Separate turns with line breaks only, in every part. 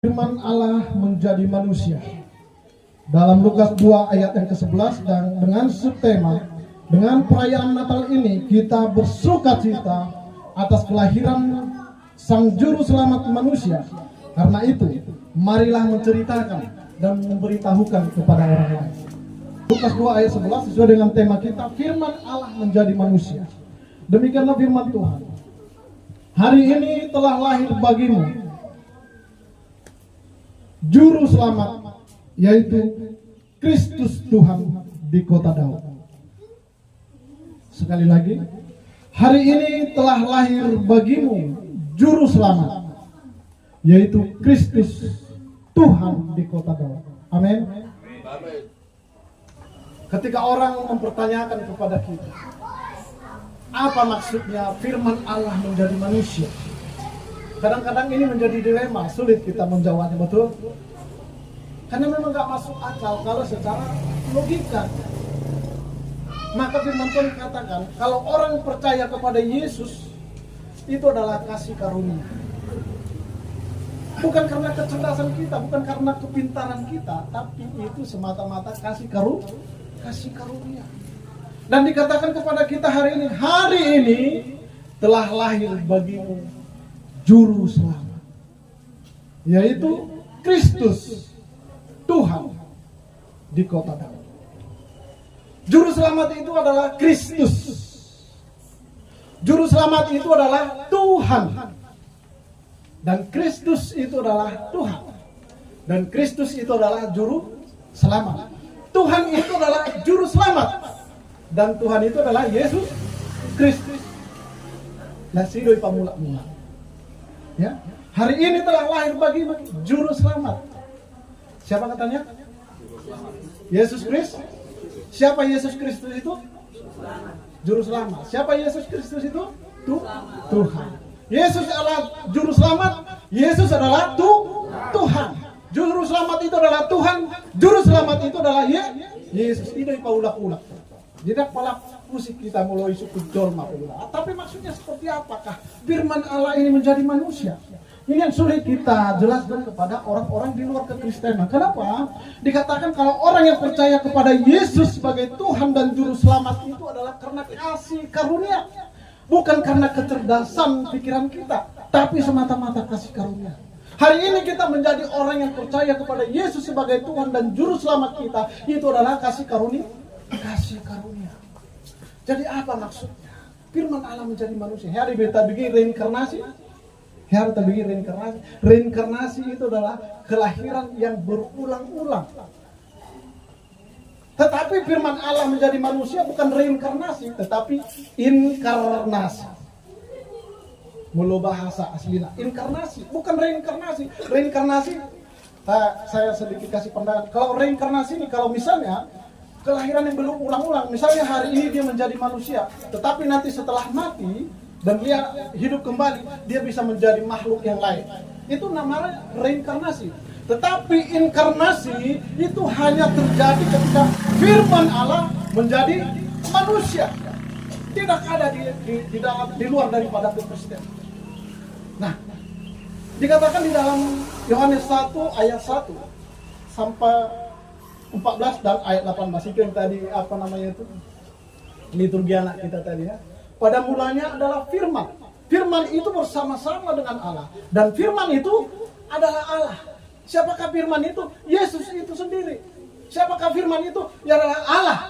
Firman Allah menjadi manusia. Dalam Lukas 2 ayat yang ke-11 dan dengan subtema, dengan perayaan Natal ini kita bersuka cita atas kelahiran Sang Juru Selamat manusia. Karena itu, marilah menceritakan dan memberitahukan kepada orang lain. Lukas 2 ayat 11 sesuai dengan tema kita, firman Allah menjadi manusia. Demikianlah firman Tuhan. Hari ini telah lahir bagimu Juru Selamat, yaitu Kristus Tuhan di kota Daud. Sekali lagi, hari ini telah lahir bagimu Juru Selamat, yaitu Kristus Tuhan di kota Daud. Amin. Ketika orang mempertanyakan kepada kita, apa maksudnya firman Allah menjadi manusia? Kadang-kadang ini menjadi dilema, sulit kita menjawabnya, betul? Karena memang gak masuk akal kalau secara logika. Maka firman Tuhan katakan, kalau orang percaya kepada Yesus, itu adalah kasih karunia. Bukan karena kecerdasan kita, bukan karena kepintaran kita, tapi itu semata-mata kasih karunia. Dan dikatakan kepada kita hari ini telah lahir bagimu Juru Selamat, yaitu Kristus Tuhan di kota Daud. Juru Selamat itu adalah Kristus. Juru Selamat itu adalah Tuhan. Dan Kristus itu adalah Tuhan. Dan Kristus itu adalah Juru Selamat. Tuhan itu adalah Juru Selamat. Dan Tuhan itu adalah Yesus Kristus. Lasidoi pamula-mula. Ya, hari ini telah lahir bagi Juru Selamat. Siapa katanya? Yesus Kristus. Siapa Yesus Kristus itu? Juru Selamat. Siapa Yesus Kristus itu? Tuhan. Yesus adalah Juru Selamat. Yesus adalah Tuhan. Juru Selamat itu adalah Tuhan. Juru Selamat itu adalah Yesus. Tidak paulah-ulah. Jadi kepala musik kita mulai suku jolma. Tapi maksudnya seperti apakah firman Allah ini menjadi manusia? Ini yang sulit kita jelaskan kepada orang-orang di luar kekristenan. Kenapa? Dikatakan kalau orang yang percaya kepada Yesus sebagai Tuhan dan Juru Selamat itu adalah karena kasih karunia. Bukan karena kecerdasan pikiran kita, tapi semata-mata kasih karunia. Hari ini kita menjadi orang yang percaya kepada Yesus sebagai Tuhan dan Juru Selamat kita, itu adalah kasih karunia. Kasih karunia. Jadi apa maksudnya? Firman Allah menjadi manusia. Hari kita bikin reinkarnasi. Hari kita bikin reinkarnasi. Reinkarnasi itu adalah kelahiran yang berulang-ulang. Tetapi firman Allah menjadi manusia bukan reinkarnasi, tetapi inkarnasi. Mulu bahasa aslinya inkarnasi, bukan reinkarnasi. Reinkarnasi, saya sedikit kasih pandangan. Kalau reinkarnasi ini, kalau misalnya kelahiran yang belum ulang-ulang, misalnya hari ini dia menjadi manusia, tetapi nanti setelah mati dan dia hidup kembali, dia bisa menjadi makhluk yang lain. Itu namanya reinkarnasi. Tetapi inkarnasi itu hanya terjadi ketika firman Allah menjadi manusia. Tidak ada di luar daripada kekristenan. Nah, dikatakan di dalam Yohanes 1 ayat 1 sampai 14 dan ayat 18 itu yang tadi liturgi anak kita tadi ya. Pada mulanya adalah firman. Firman itu bersama-sama dengan Allah dan firman itu adalah Allah. Siapakah firman itu? Yesus itu sendiri. Siapakah firman itu? Ya adalah Allah.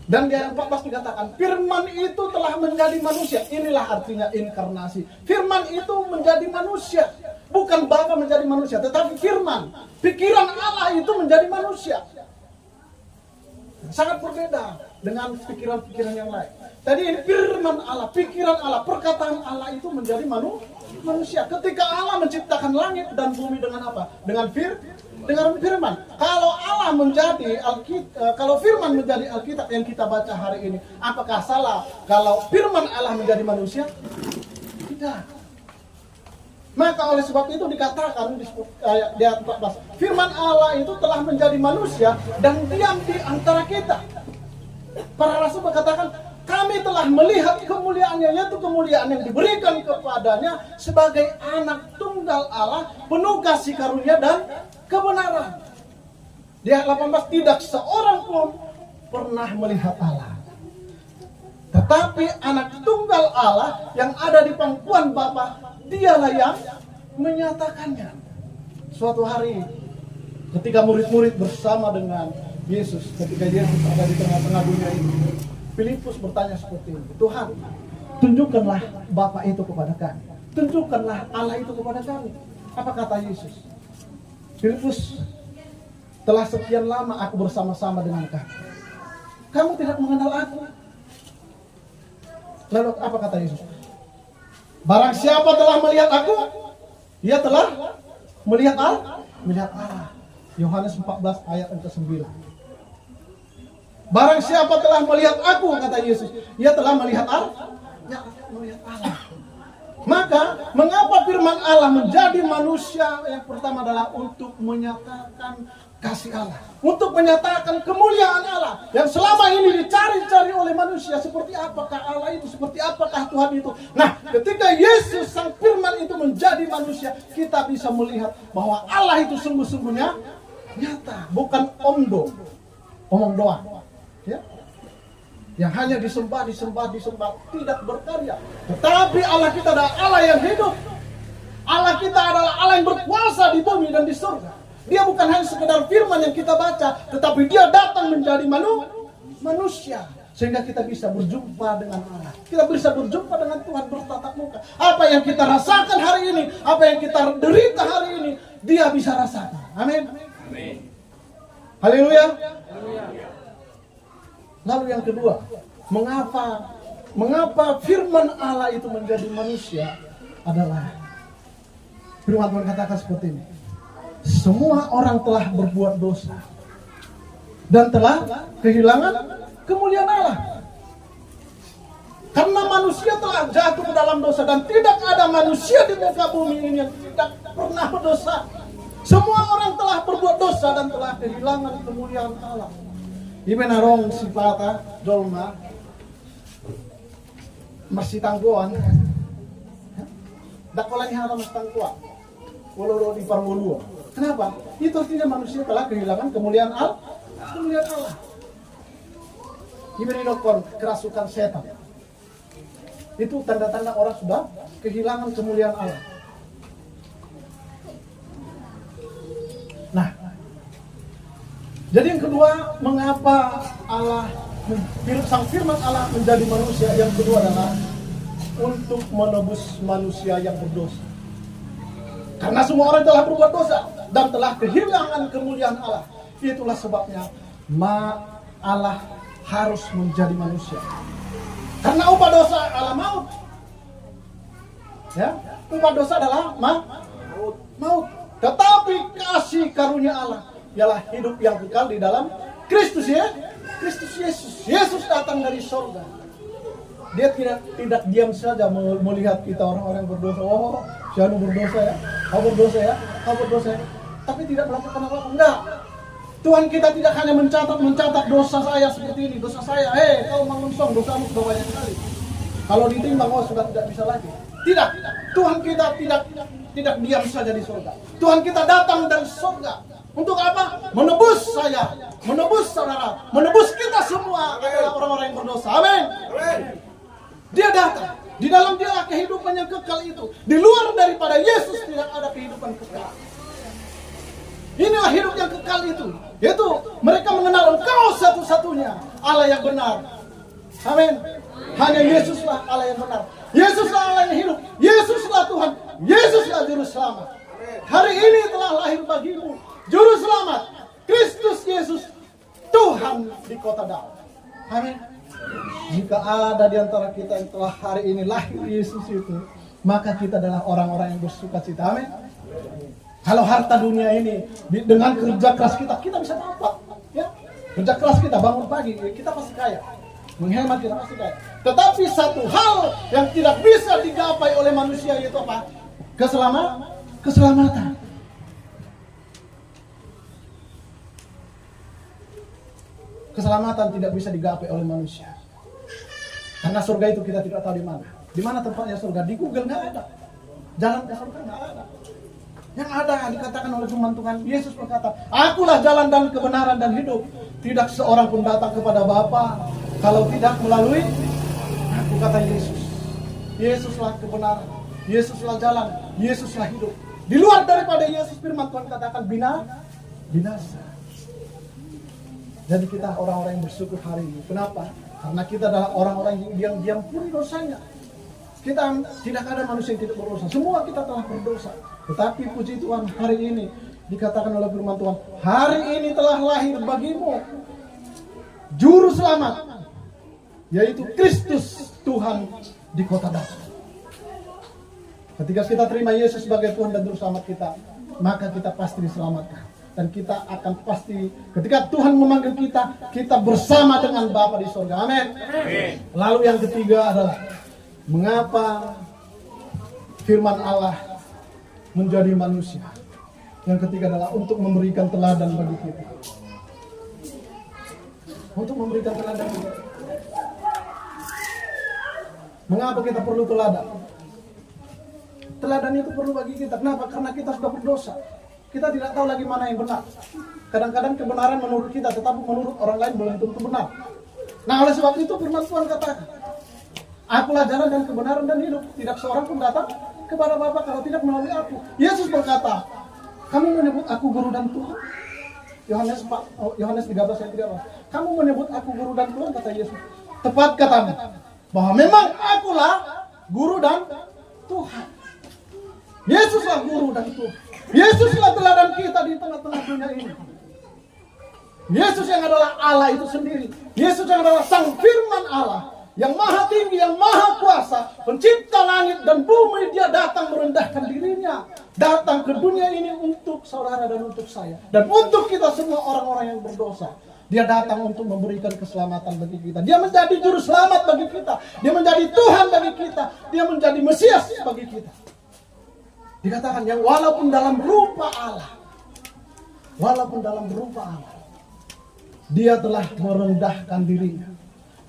Dan di ayat 14 dikatakan firman itu telah menjadi manusia. Inilah artinya inkarnasi. Firman itu menjadi manusia. Bukan Bapa menjadi manusia, tetapi firman, pikiran Allah itu menjadi manusia. Sangat berbeda dengan pikiran-pikiran yang lain. Tadi ini firman Allah, pikiran Allah, perkataan Allah itu menjadi manusia. Ketika Allah menciptakan langit dan bumi dengan apa? Dengan firman. Kalau Allah menjadi kalau firman menjadi Alkitab yang kita baca hari ini, apakah salah kalau firman Allah menjadi manusia? Tidak. Maka oleh sebab itu dikatakan di ayat 14, firman Allah itu telah menjadi manusia dan diam di antara kita. Para rasul berkatakan, kami telah melihat kemuliaannya, yaitu kemuliaan yang diberikan kepadanya sebagai anak tunggal Allah, penuh kasih karunia dan kebenaran. Di ayat 18, tidak seorang pun pernah melihat Allah, tetapi anak tunggal Allah yang ada di pangkuan Bapa, dialah yang menyatakannya. Suatu hari ketika murid-murid bersama dengan Yesus, ketika Yesus ada di tengah-tengah dunia ini, Filipus bertanya seperti ini, Tuhan, tunjukkanlah Bapa itu kepada kami, tunjukkanlah Allah itu kepada kami. Apa kata Yesus? Filipus, telah sekian lama aku bersama-sama dengan kamu, kamu tidak mengenal aku. Lalu apa kata Yesus? Barang siapa telah melihat aku, ia telah melihat Allah. Yohanes 14 ayat yang ke-9. Barang siapa telah melihat aku, kata Yesus, ia telah melihat Allah. Ya, melihat Allah. Maka mengapa firman Allah menjadi manusia? Yang pertama adalah untuk menyatakan kasih Allah, untuk menyatakan kemuliaan Allah yang selama ini dicari-cari oleh manusia. Seperti apakah Allah itu, seperti apakah Tuhan itu. Nah, ketika Yesus sang firman itu menjadi manusia, kita bisa melihat bahwa Allah itu sungguh-sungguhnya nyata, bukan omong doang, ya, yang hanya disembah, tidak berkarya. Tetapi Allah kita adalah Allah yang hidup. Allah kita adalah Allah yang berkuasa di bumi dan di surga. Dia bukan hanya sekedar firman yang kita baca, tetapi dia datang menjadi manusia. Sehingga kita bisa berjumpa dengan Allah. Kita bisa berjumpa dengan Tuhan bertatap muka. Apa yang kita rasakan hari ini, apa yang kita derita hari ini, dia bisa rasakan. Amin. Haleluya. Lalu yang kedua, mengapa firman Allah itu menjadi manusia adalah firman Tuhan katakan seperti ini. Semua orang telah berbuat dosa dan telah kehilangan kemuliaan Allah. Karena manusia telah jatuh ke dalam dosa dan tidak ada manusia di muka bumi ini yang tidak pernah berdosa. Semua orang telah berbuat dosa dan telah kehilangan kemuliaan Allah. Imenarong sifata dolma masih tangguan. Dakolani hara mas tangguan. Walau di parmoluo. Kenapa? Itu artinya manusia telah kehilangan kemuliaan Allah. Kemuliaan Allah. Imenarong kerasukan setan. Itu tanda-tanda orang sudah kehilangan kemuliaan Allah. Nah, jadi yang kedua, mengapa sang firman Allah menjadi manusia? Yang kedua adalah untuk menebus manusia yang berdosa. Karena semua orang telah berbuat dosa dan telah kehilangan kemuliaan Allah. Itulah sebabnya Allah harus menjadi manusia. Karena upah dosa adalah maut. Ya, upah dosa adalah maut. Tetapi kasih karunia Allah ialah hidup yang kekal di dalam Kristus Yesus. Yesus datang dari surga. Dia tidak diam saja melihat kita orang-orang berdosa. Oh, si anu berdosa ya. Kau berdosa ya. Tapi tidak melakukan apa-apa. Enggak. Tuhan kita tidak hanya mencatat dosa saya seperti ini, dosa saya. Kau mengunsong dosamu sudah banyak sekali. Kalau ditimbang, sudah tidak bisa lagi. Tidak. Tuhan kita tidak diam saja di surga. Tuhan kita datang dari surga. Untuk apa? Menebus saya, menebus saudara, menebus kita semua adalah orang-orang yang berdosa. Amin. Dia datang. Di dalam dia kehidupan yang kekal itu. Di luar daripada Yesus tidak ada kehidupan kekal. Inilah hidup yang kekal itu. Yaitu mereka mengenal Engkau satu-satunya Allah yang benar. Amin. Hanya Yesuslah Allah yang benar. Yesuslah Allah yang hidup. Yesuslah Tuhan. Yesuslah Juru Selamat. Hari ini telah lahir bagimu Juru Selamat, Kristus Yesus, Tuhan di kota Daud. Amin. Jika ada di antara kita yang telah hari ini lahir Yesus itu, maka kita adalah orang-orang yang bersuka cita. Amin. Kalau harta dunia ini dengan kerja keras kita bisa dapat, ya. Kerja keras kita bangun pagi, kita pasti kaya. Menghemat kita pasti kaya. Tetapi satu hal yang tidak bisa digapai oleh manusia itu apa? Keselamatan. Keselamatan tidak bisa digapai oleh manusia. Karena surga itu kita tidak tahu di mana. Di mana tempatnya surga? Di Google nggak ada. Jalan ke surga nggak ada. Yang ada dikatakan oleh firman Tuhan, Yesus berkata, akulah jalan dan kebenaran dan hidup. Tidak seorang pun datang kepada Bapa kalau tidak melalui aku, kata Yesus. Yesuslah kebenaran, Yesuslah jalan, Yesuslah hidup. Di luar daripada Yesus, firman Tuhan katakan binasa. Jadi kita orang-orang yang bersyukur hari ini. Kenapa? Karena kita adalah orang-orang yang diampuni dosanya. Kita tidak ada manusia yang tidak berdosa. Semua kita telah berdosa. Tetapi puji Tuhan, hari ini dikatakan oleh firman Tuhan, hari ini telah lahir bagimu juru selamat, yaitu Kristus Tuhan di kota Daud. Ketika kita terima Yesus sebagai Tuhan dan juru selamat kita, maka kita pasti diselamatkan. Dan kita akan pasti, ketika Tuhan memanggil kita, kita bersama dengan Bapa di surga. Amin. Lalu yang ketiga adalah, mengapa firman Allah menjadi manusia? Yang ketiga adalah untuk memberikan teladan bagi kita. Untuk memberikan teladan bagi kita. Mengapa kita perlu teladan? Teladan itu perlu bagi kita. Kenapa? Karena kita sudah berdosa. Kita tidak tahu lagi mana yang benar. Kadang-kadang kebenaran menurut kita, tetapi menurut orang lain belum tentu benar. Nah, oleh sebab itu firman Tuhan katakan, akulah jalan dan kebenaran dan hidup. Tidak seorang pun datang kepada Bapa kalau tidak melalui aku. Yesus berkata, kamu menyebut aku guru dan Tuhan? Yohanes 13 ayat 13. Kamu menyebut aku guru dan Tuhan, kata Yesus. Tepat katamu, bahwa memang akulah guru dan Tuhan. Yesuslah guru dan Tuhan. Yesuslah teladan kita di tengah-tengah dunia ini. Yesus yang adalah Allah itu sendiri. Yesus yang adalah Sang Firman Allah, yang maha tinggi, yang maha kuasa, pencipta langit dan bumi. Dia datang merendahkan dirinya, datang ke dunia ini untuk saudara dan untuk saya, dan untuk kita semua orang-orang yang berdosa. Dia datang untuk memberikan keselamatan bagi kita. Dia menjadi juru selamat bagi kita. Dia menjadi Tuhan bagi kita. Dia menjadi Mesias bagi kita. Dikatakan yang walaupun dalam rupa Allah, dia telah merendahkan dirinya,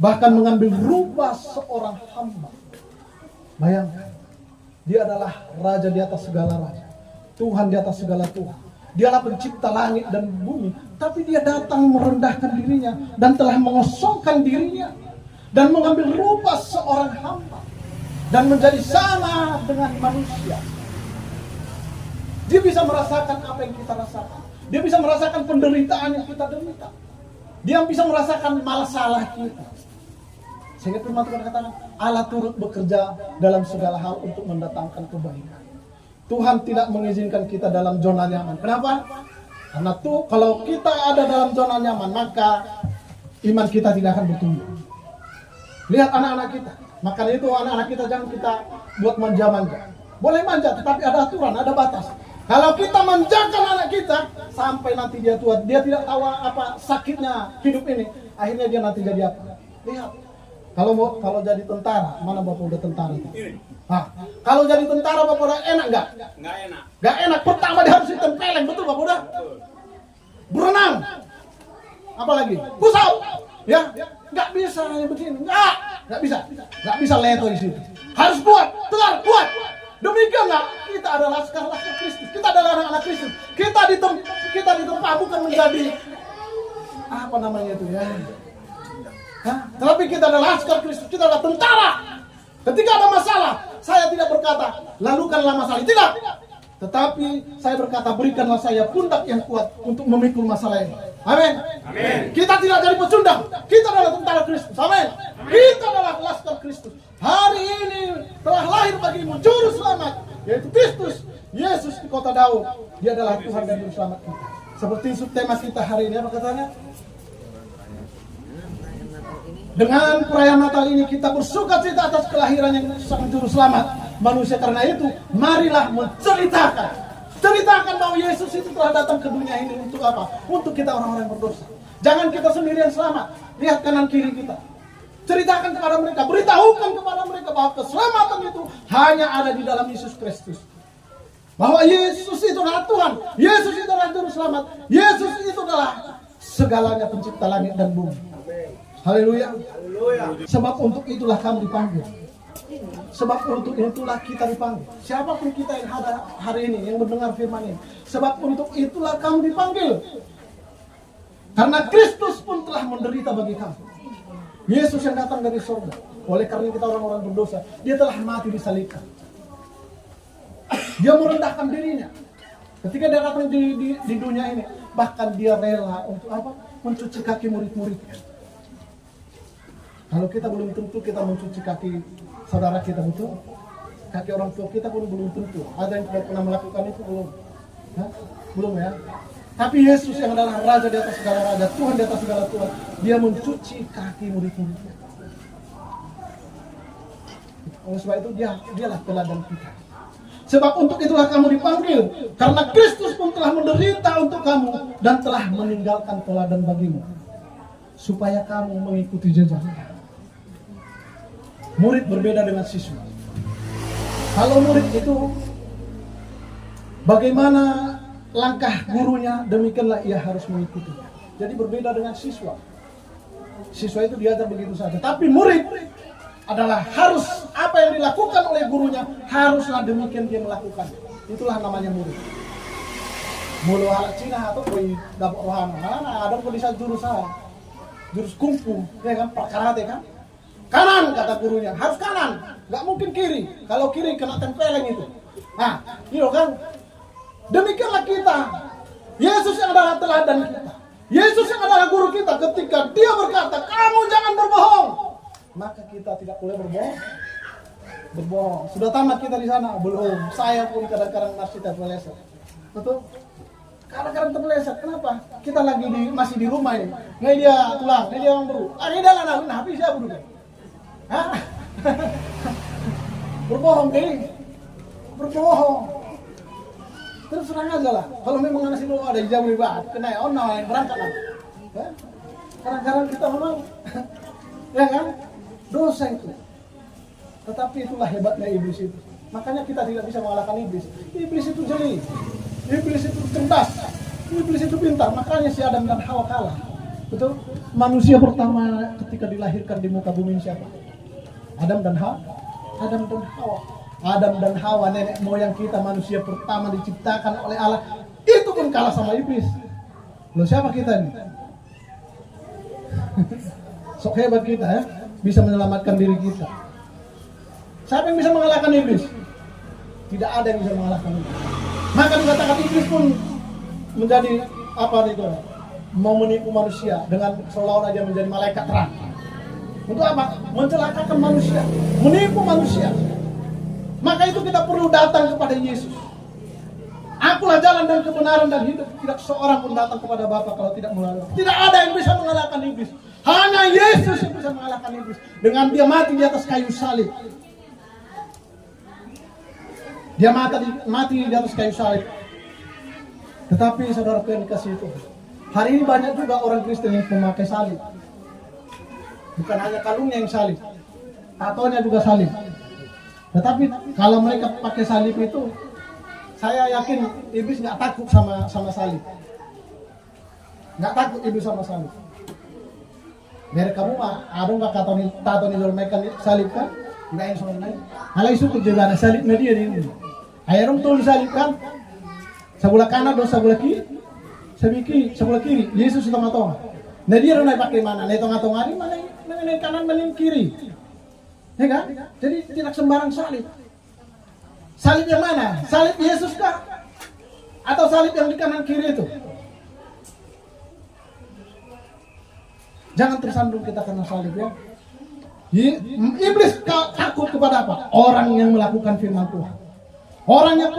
bahkan mengambil rupa seorang hamba. Bayangkan, dia adalah raja di atas segala raja, Tuhan di atas segala Tuhan. Dialah pencipta langit dan bumi, tapi dia datang merendahkan dirinya dan telah mengosongkan dirinya dan mengambil rupa seorang hamba dan menjadi sama dengan manusia. Dia bisa merasakan apa yang kita rasakan. Dia bisa merasakan penderitaan yang kita derita. Dia bisa merasakan masalah kita. Sehingga firman Tuhan katakan, Allah turut bekerja dalam segala hal untuk mendatangkan kebaikan. Tuhan tidak mengizinkan kita dalam zona nyaman. Kenapa? Karena kalau kita ada dalam zona nyaman, maka iman kita tidak akan bertumbuh. Lihat anak-anak kita. Makanya itu anak-anak kita jangan kita buat manja-manja. Boleh manja, tetapi ada aturan, ada batas. Kalau kita manjakan anak kita, sampai nanti dia tua, dia tidak tahu apa sakitnya hidup ini. Akhirnya dia nanti jadi apa? Lihat. Kalau jadi tentara, mana Bapak udah tentara? Nah, kalau jadi tentara Bapak udah enak nggak?
Nggak enak.
Nggak enak. Pertama dia harus ditempeleng, betul Bapak udah? Berenang. Apalagi? Pusau. Ya, nggak bisa begini. Nggak bisa leto di situ. Harus kuat, tegar, kuat. Demikianlah kita adalah laskar-laskar Kristus. Kita adalah anak-anak Kristus. Kita ditempa bukan menjadi apa namanya itu ya. Tetapi kita adalah laskar Kristus. Kita adalah tentara. Ketika ada masalah, saya tidak berkata lalukanlah masalah. Tidak. Tetapi saya berkata berikanlah saya pundak yang kuat untuk memikul masalah ini. Amin. Amin. Kita tidak jadi pecundang. Kita adalah tentara Kristus. Amin. Kita adalah laskar Kristus. Hari ini telah lahir bagimu juru selamat, yaitu Kristus Yesus di kota Daud. Dia adalah Tuhan dan juru selamat kita. Seperti subtema kita hari ini, apa katanya? Dengan perayaan Natal ini kita bersukacita atas kelahiran yang sang juru selamat manusia. Karena itu marilah ceritakan bahwa Yesus itu telah datang ke dunia ini untuk apa? Untuk kita orang-orang yang berdosa. Jangan kita sendirian selamat. Lihat kanan kiri kita. Ceritakan kepada mereka, beritahukan kepada mereka bahwa keselamatan itu hanya ada di dalam Yesus Kristus. Bahwa Yesus itu adalah Tuhan, Yesus itu adalah juru selamat, Yesus itu adalah segalanya pencipta langit dan bumi. Haleluya. Sebab untuk itulah kamu dipanggil. Sebab untuk itulah kita dipanggil. Siapapun kita yang ada hari ini, yang mendengar firman ini. Sebab untuk itulah kamu dipanggil. Karena Kristus pun telah menderita bagi kamu. Yesus yang datang dari surga. Oleh karena kita orang-orang berdosa, dia telah mati disalibkan. Dia merendahkan dirinya. Ketika dia datang di dunia ini, bahkan dia rela untuk apa? Mencuci kaki murid-muridnya. Kalau kita belum tentu kita mencuci kaki saudara kita, betul? Kaki orang tua kita pun belum tentu. Ada yang tidak pernah melakukan itu belum? Hah? Belum ya? Tapi Yesus yang adalah Raja di atas segala raja, Tuhan di atas segala Tuhan, dia mencuci kaki murid-muridnya. Oleh sebab itu dialah teladan kita. Sebab untuk itulah kamu dipanggil, karena Kristus pun telah menderita untuk kamu dan telah meninggalkan teladan bagimu, supaya kamu mengikuti jejaknya. Murid berbeda dengan siswa. Kalau murid itu bagaimana langkah gurunya, demikianlah ia harus mengikutinya. Jadi berbeda dengan siswa. Siswa itu diajar begitu saja. Tapi murid adalah harus apa yang dilakukan oleh gurunya, haruslah demikian dia melakukan. Itulah namanya murid. Mulu alat Cina atau koi dapur rohana. Mana ada pun bisa jurus kungfu, ya kan, karate kan. Kanan kata gurunya, harus kanan, nggak mungkin kiri. Kalau kiri kena tempeleng itu. Nah, gitu kan. Demikianlah kita. Yesus yang adalah teladan kita. Yesus yang adalah guru kita. Ketika dia berkata, kamu jangan berbohong, maka kita tidak boleh berbohong. Sudah tamat kita di sana? Belum. Saya pun kadang-kadang masih terpeleset. Betul? Kadang-kadang terpeleset. Kenapa? Kita lagi masih di rumah ini. Nggak dia tulang, nggak dia orang baru. Ini dah lah, nah habis ya berdua. Hah? Berbohong deh. Berbohong. Terus serang aja lah. Kalau memang nasi lu ada jam ribat, kena online berangkat lah. Kadang-kadang kita memang, ya kan, dosa itu. Tetapi itulah hebatnya iblis itu. Makanya kita tidak bisa mengalahkan iblis. Iblis itu jeli, iblis itu cerdas, iblis itu pintar. Makanya si Adam dan Hawa kalah. Betul? Manusia pertama ketika dilahirkan di muka bumi siapa? Adam dan Hawa. Adam dan Hawa. Adam dan Hawa, nenek moyang kita, manusia pertama diciptakan oleh Allah. Itu pun kalah sama iblis. Loh, siapa kita nih? Sok hebat kita ya, bisa menyelamatkan diri kita. Siapa yang bisa mengalahkan iblis? Tidak ada yang bisa mengalahkan iblis. Maka dikatakan iblis pun menjadi apa itu? Mau menipu manusia dengan seolah-olah dia menjadi malaikat terang. Untuk apa? Mencelakakan manusia, menipu manusia. Maka itu kita perlu datang kepada Yesus. Akulah jalan dan kebenaran dan hidup. Tidak seorang pun datang kepada Bapa kalau tidak melalui. Tidak ada yang bisa mengalahkan iblis. Hanya Yesus yang bisa mengalahkan iblis. Dengan dia mati di atas kayu salib. Dia mati di atas kayu salib. Tetapi saudara yang dikasih itu, hari ini banyak juga orang Kristen yang memakai salib. Bukan hanya kalungnya yang salib, tatonya juga salib. Tetapi kalau mereka pakai salib itu, saya yakin iblis nggak takut sama salib. Nggak takut iblis sama salib. Biar kamu mah, ada nggak tato nih mereka salib kan? Nggak yang soal lain. Kalau isu tuh juga ada salib dia di ini. Akhirnya tuh disalib kan? Sebelah kanan dan sebelah kiri. Sebelah kiri. Yesus itu tengah-tengah. Nah dia orang pakai mana? Nah tengah-tengah ini mana? Mana kanan mana kiri? Ya kan? Jadi tidak sembarang salib. Salib yang mana? Salib Yesus kah? Atau salib yang di kanan kiri itu? Jangan tersandung kita karena salib ya. Iblis takut kepada apa? Orang yang melakukan firman Tuhan. Orang yang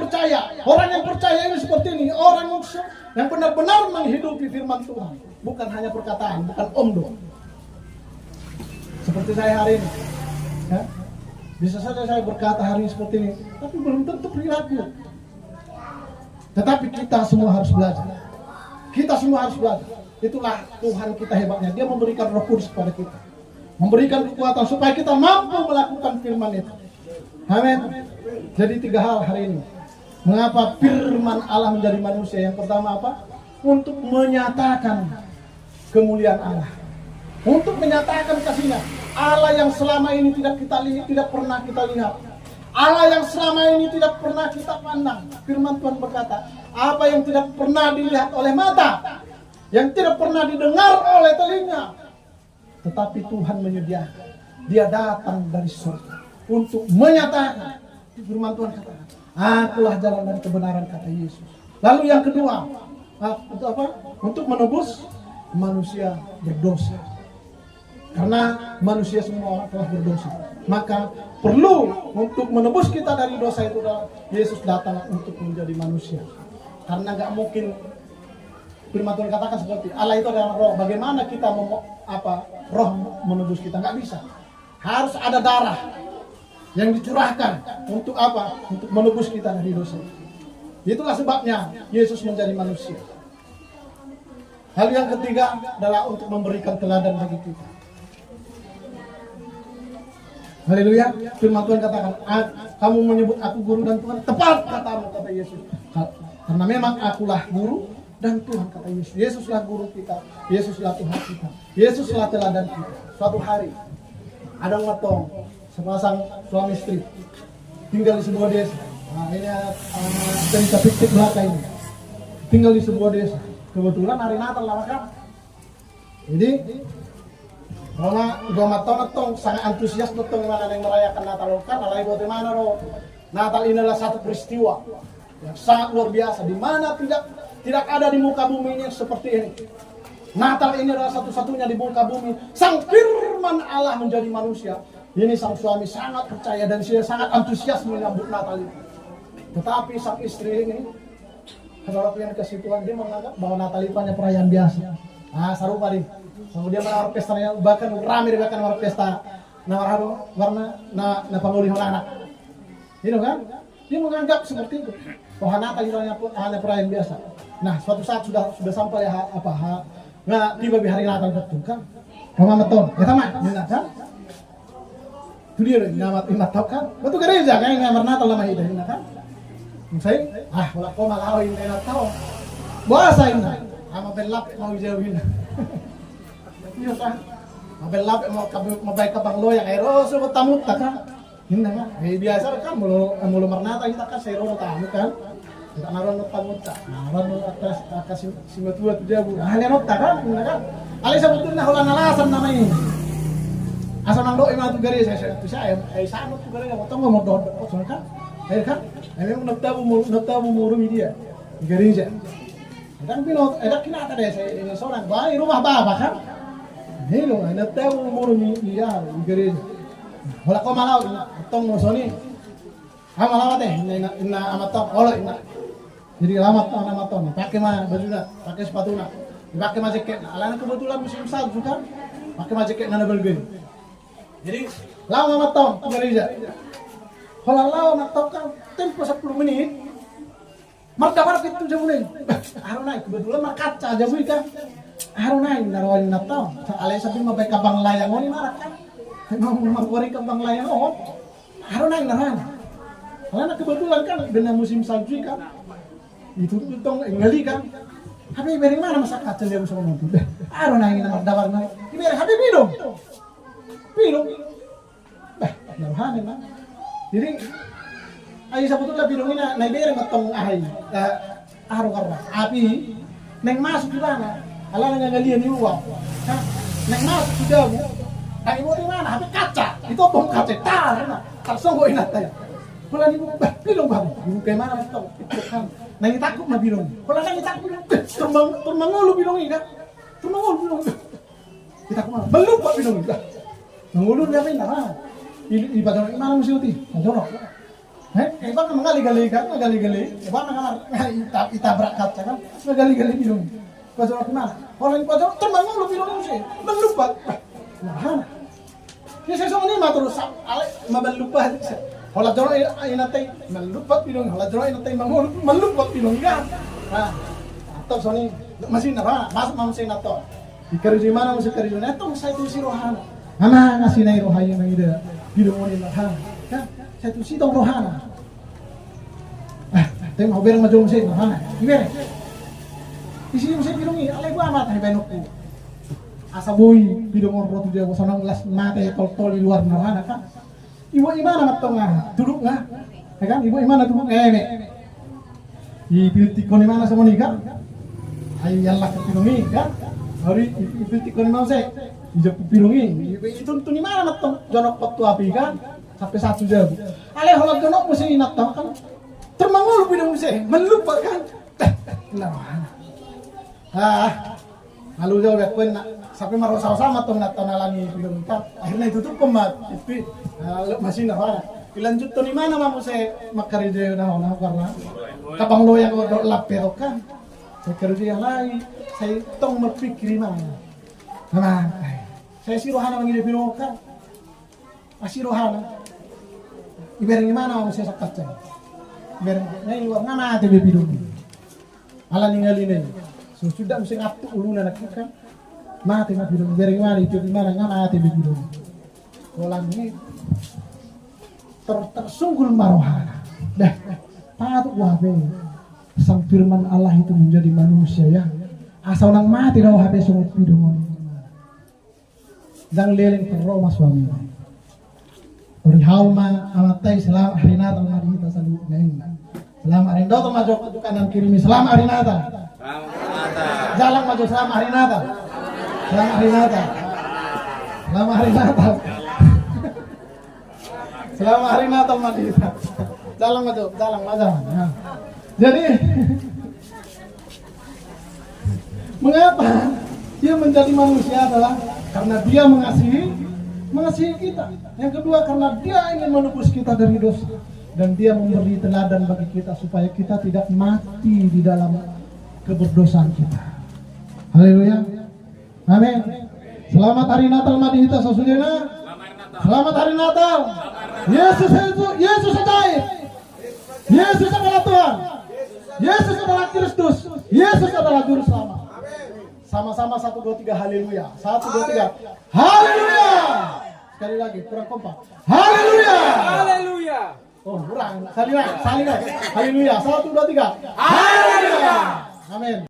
percaya ini seperti ini. Orang yang benar-benar menghidupi firman Tuhan. Bukan hanya perkataan, bukan omdo. Seperti saya hari ini. Ya, bisa saja saya berkata hari ini seperti ini, tapi belum tentu perilaku. Tetapi kita semua harus belajar. Kita semua harus belajar. Itulah Tuhan kita hebatnya. Dia memberikan Roh Kudus kepada kita, memberikan kekuatan supaya kita mampu melakukan firman itu. Amin. Jadi 3 hal hari ini. Mengapa firman Allah menjadi manusia? Yang pertama apa? Untuk menyatakan kemuliaan Allah, untuk menyatakan kasih-Nya. Allah yang selama ini tidak pernah kita lihat. Allah yang selama ini tidak pernah kita pandang. Firman Tuhan berkata, apa yang tidak pernah dilihat oleh mata, yang tidak pernah didengar oleh telinga, tetapi Tuhan menyediakan. Dia datang dari surga untuk menyatakan. Firman Tuhan katakan, akulah jalan dan kebenaran, kata Yesus. Lalu yang kedua, untuk apa? Untuk menebus manusia berdosa. Karena manusia semua telah berdosa, maka perlu untuk menebus kita dari dosa itu adalah Yesus datang untuk menjadi manusia. Karena nggak mungkin, firman Tuhan katakan seperti Allah itu adalah roh. Bagaimana kita mau roh menebus kita? Nggak bisa. Harus ada darah yang dicurahkan untuk apa? Untuk menebus kita dari dosa. Itulah sebabnya Yesus menjadi manusia. Hal yang ketiga adalah untuk memberikan teladan bagi kita. Haleluya. Firman Tuhan katakan, kamu menyebut aku guru dan Tuhan. Tepat katamu, kata Yesus. Karena memang akulah guru dan Tuhan, kata Yesus. Yesuslah guru kita, Yesuslah Tuhan kita, Yesuslah teladan kita. Suatu hari ada ngotong sepasang suami istri tinggal di sebuah desa. Nah, ini cerita fiktif belaka ini. Tinggal di sebuah desa. Kebetulan hari Natal lah kan. Jadi karena gua matong sangat antusias betul mana yang merayakan Natal kan. Alai bagaimana loh? Natal ini adalah satu peristiwa yang sangat luar biasa, di mana tidak ada di muka bumi ini seperti ini. Natal ini adalah satu-satunya di muka bumi. Sang firman Allah menjadi manusia. Ini sang suami sangat percaya dan dia sangat antusias menyambut Natal ini. Tetapi sang istri ini, saudara yang dikasih Tuhan, dia menganggap bahwa Natal itu hanya perayaan biasa. Sarupa deh. Kemudian menawar pestanya, bahkan ramai bahkan menawar pesta warna pangulih anak. Ini kan? Dia menganggap seperti itu. Bahwa Natal itu hanya perayaan biasa. Nah, suatu saat sudah sampai tiba di hari Natal betul kan? Mama betul, ya sama, benar kan? Itu dia nyamat tahu kan? Betul gereja kan yang ngamar Natal lama itu, kan? Saya, wala ko malawin na tahu. Bahasa ini, mabelap mau jawabin. Iya kan? Mabelap mau baik ke Bang Loya, so tamu tak kan? Hindi kan? Biasa kan mulu marnata kita kan saya rono tamu kan? Kita naroon tamu tak. Naroon atas simatua tu dia bu. Halian tak kan? Hindi kan? Alay sa betul na hulan alasan namanya. Asal nang doa matu gari saya sanut tu gari mo tong mo dod kan? Ayo kan? Memang nagtabu murumi dia di gereja. Dan pinot, kinata deh saya seorang bayi rumah baba kan? Hilo, nagtabu murumi dia di gereja. Wala ko malaw, tong mo soni. Malaw deh, ina amatong, olo ina. Jadi lamat na amatong, pakai baju na, pakai sepatu na, pakai jaket. Alana kebetulan musim salju kan? Pakai jaket na nabelgen. Jadi lawan amatong di gereja. Kalau lawan atau kan tempo 10 menit, martabar itu jamunin. Araw na kebetulan makaca jamuin kan. Araw na narawalin na to. Alay sabi mabay ka bang layang mo ni marak kan. Magwari ka bang layang mo. Araw na naran. Karena kebetulan kan dengan musim salju kan. Itu tong ngali kan. Habi bering mana masak kaca dia musuh nanti. Araw na ini martabar na. Ibere habi minum. Minum. Naruhanin na. Jadi, ay sebetulnya bidung ini naibere matong ahay, araw karna. Api, neng masuk di mana? Ala nang ngalian ni uang. Neng masuk di dalam. Ay mo di mana? Habi kaca. Itu tong kaca tar na. Tarsong ko inatay. Wala ni bidung ba? Bidung kay mana ito? Ito kan. Nang itakop na bidung. Wala nang itakop bidung. Turmangulo bidung ini kan. Turmangulo bidung. Itakop na. Balupa bidung ini. Nangulo niya rin na. Ibagang mana mo siya uti? Nandiyo ibang magali-gali kan? Magali-gali. Ibang itabrak kaca kan? Magali-gali bilong. Pasok ako na. Walang pasok, termangulo bilong mo siya. Maglupat. Mahana. Kaya siya sa manima, terus mabalupat siya. Wala dyan inatay, malupat bilong. Wala dyan inatay, malupat bilong yan. Atau soni, masih na, masuk mamsay na to. Ikariju mana mo siya kariju na. Ito, sa ito si Rohana. Ana nga sinay Rohaya na ida. Bilong mo nila, ha? Saya tu sitong Rohana. Tayo mahuberang majong siya, Rohana. Ibere. Isi mo siya bilong alay ko amat, ay benok ko. asabui bidong roti dia sanang las mate tol di luar neraka kan. Ibu imana matong duduk ya kan? Ibu imana duduk Ipilti ko ni mana sa monika ay yalla ka pinungi kan hari ipilti ko ni mana sa ijak pinungi itu ni mana matong jonok waktu api kan sampai 1 jam ale holog jonok musi inatong kan termangul pinung musi melupakan nah lalu jauh pun sampai marosaw sama tong nalangi pinung kan akhirnya ditutup pemat itu masih nah ilanjut to ni mana mamu saya makaride na karena kapang loyang ko lapero kan saya kerja lain saya tong berpikir mana saya sirohana mangide piro kan asirohana ibereng mana mamu saya sakat saya ibereng nay luar ngana tebe piro ala ningalin so sudah mesti ngaptu uluna nak kan mati na piro ibereng mana itu di mana ngana tebe piro kolang ni tersunggul marohana dah patut wabe sang firman Allah itu menjadi manusia ya asal nang mati dah wabe sungut pidungan dan leleng terro mas suami ori hauma amatai selam hari natal mari kita salu neng selam hari natal maju kanan kiri selam hari natal jalan maju selam hari natal selam hari natal selam hari natal selama hari Natal mandi dalam itu dalam aja. Jadi mengapa dia menjadi manusia adalah karena dia mengasihi kita. Yang kedua karena dia ingin menebus kita dari dosa dan dia memberi teladan bagi kita supaya kita tidak mati di dalam keberdosaan kita. Haleluya. Amin. Selamat hari Natal mandi kita sesungguhnya. Selamat hari Natal. Yesus ajaib. Yesus adalah Tuhan. Yesus adalah Kristus. Yesus adalah Juru Selamat. Sama-sama 1 2 3 haleluya. 1 2 3. Haleluya. Sekali lagi kurang kompak. Haleluya.
Haleluya.
Oh, kurang. Sekali lagi. Haleluya. 1 2 3. Haleluya. Amin.